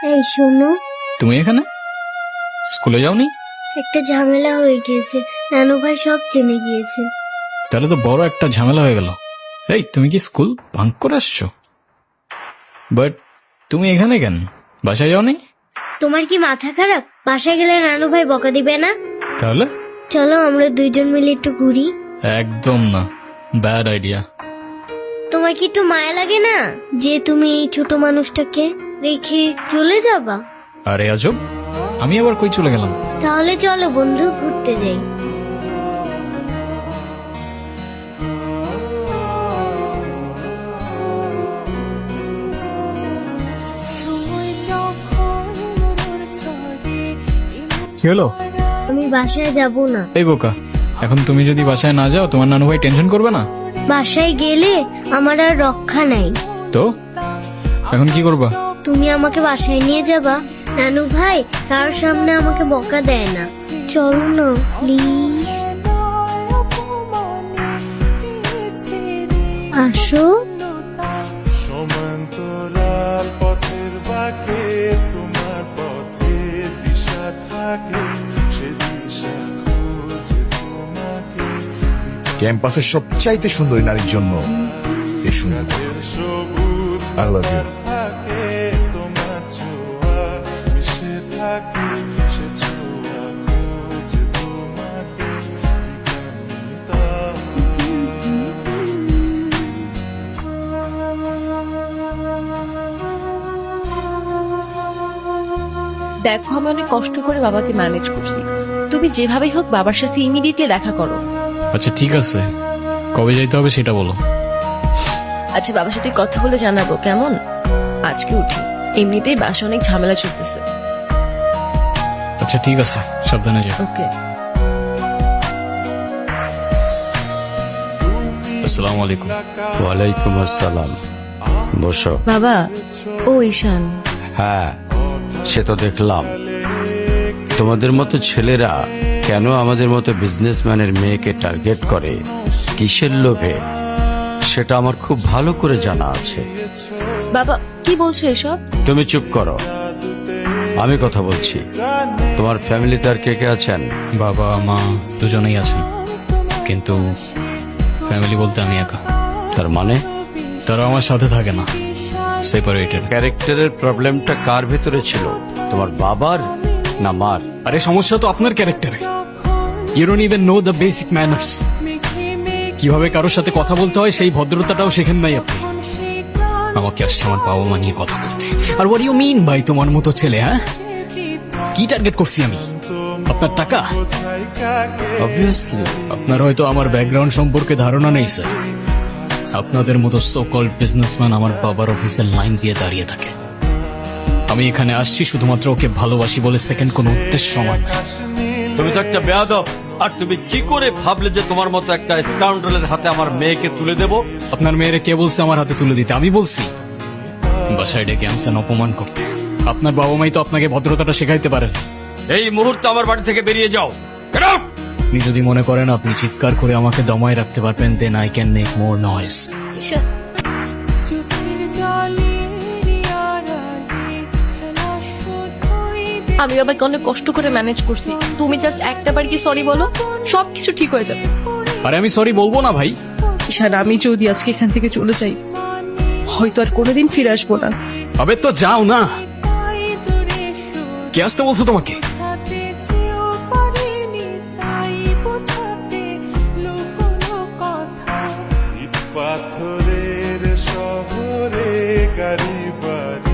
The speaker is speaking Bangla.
এই শোনো, তুমি এখানে স্কুলে যাওনি? একটা ঝামেলা হয়ে গিয়েছে, নানু ভাই সব জেনে গিয়েছে। তাহলে তো বড় একটা ঝামেলা হয়ে গেল। এই তুমি কি স্কুল ভাঙ করে আসছো? বাট তুমি এখানে কেন? বাসায় যাওনি? তোমার কি মাথা খারাপ? বাসায় গেলে নানু ভাই বকা দিবে না? তাহলে চলো আমরা দুইজন মিলে একটু ঘুরি। একদম না, ব্যাড আইডিয়া। তোমার কি একটু মায়া লাগে না যে তুমি এই ছোট মানুষটাকে রেখে চলে যাবা? আরে আজব, আমি আবার কই চলে গেলাম? তাহলে চলো বন্ধু, ঘুরতে যাই। কি হলো? আমি বাসায় যাব না। এই বোকা, এখন তুমি যদি বাসায় না যাও তোমার নানু ভাই টেনশন করবে না? বাসায় গেলে আমার আর রক্ষা নাই। তো এখন কি করবা? তুমি আমাকে বাসায় নিয়ে যাবা? নানু ভাই কারোর সামনে আমাকে বকা দেয় না। চলো না প্লিজ, আসো। সমান্তরাল পথের বাঁকে তোমার পথের দিশা থাকে, সে দিশা খুঁজে তোমাকে। ক্যাম্পাসের সবচাইতে সুন্দরী নারীর জন্য এই সুন্দর সবুজ I love you. থাকে তোমার ছোঁয়া মিশে থাকে, সে ছোঁয়া খুঁজে তোমাকে দিগন্তা। দেখো, আমি অনেক কষ্ট করে বাবাকে ম্যানেজ করছি। তুমি যেভাবেই হোক বাবার সাথে ইমিডিয়েটলি দেখা করো। আচ্ছা ঠিক আছে, কবে যাইতে হবে সেটা বলো। আচ্ছা, বাবার সাথে কথা বলে জানাবো, কেমন? আজকে উঠি, এমনিতেই বাসা অনেক ঝামেলা চলতেছে। আচ্ছা ঠিক আছে, সাবধানে যাও। ওকে। আসসালামু আলাইকুম। ওয়ালাইকুম আসসালাম। বসো। বাবা, ও ঈশান। হ্যাঁ, সে তো দেখলাম। তোমাদের মতো ছেলেরা কেন আমাদের মতো বিজনেসম্যানের মেয়েকে টার্গেট করে, কিসের লোভে, সেটা আমার খুব ভালো করে জানা আছে। বাবা কি বলছো এসব? তুমি চুপ করো, আমি কথা বলছি। তোমার ফ্যামিলিতে আর কে কে আছেন? বাবা মা দুজনেই আছেন, কিন্তু ফ্যামিলি বলতে আমি একা। তার মানে তারা আমার সাথে থাকে না, সেপারেটেড। ক্যারেক্টারের প্রবলেমটা কার ভেতরে ছিল, তোমার বাবার না মার? আরে সমস্যা তো আপনার ক্যারেক্টারে। You don't even know the basic manners. কিভাবে কারোর সাথে কথা বলতে হয় সেই ভদ্রতাটাও শেখেন নাই আপনি। আমাকে আসছে আমার বাবা মা নিয়ে কথা বলতে। আর হোয়াট ইউ মিন ভাই, তোমার মতো ছেলে? হ্যাঁ, কি টার্গেট করছি আমি? আপনার টাকা? অবভিয়াসলি। আপনার হয়তো আমার ব্যাকগ্রাউন্ড সম্পর্কে ধারণা নেই স্যার। আপনাদের মতো সো কল্ড বিজনেসম্যান আমার বাবার অফিসের লাইন দিয়ে দাঁড়িয়ে থাকে। আমি এখানে আসছি শুধুমাত্র ওকে ভালোবাসি বলে, সেকেন্ড কোনো উদ্দেশ্য আমার নাই। তুমি তো একটা বেয়াদব। আর তুমি কি করে ভাবলে যে তোমার মতো একটা স্কাউন্ডারের হাতে আমার মেয়েকে তুলে দেব? আপনার মেয়েরে কে বলছে আমার হাতে তুলে দিতে? আমি বলছি। বাসায় ডেকে আনছেন অপমান করতে। আপনার বাবা মাই তো আপনাকে ভদ্রতাটা শেখাইতে পারেন। এই মুহূর্তে আমার বাড়ি থেকে বেরিয়ে যাও। Get out! আপনি যদি মনে করেন আপনি চিৎকার করে আমাকে দমায় রাখতে পারবেন, then I can make more noise. Ishaan, আমি বাবাকে অনেক কষ্ট করে ম্যানেজ করছি। তুমি জাস্ট একটা বার কি সরি বলো, সবকিছু ঠিক হয়ে যাবে। আরে আমি সরি বলবো না ভাই। ঈশান, আমি যদি আজকে এখান থেকে চলে যাই, হয়তো আর কোনোদিন ফিরে আসবো না। আবে তো যাও না, কে আসতে বলছো তোমাকে? ইট পাথরের শহরে গাড়ি বাড়ি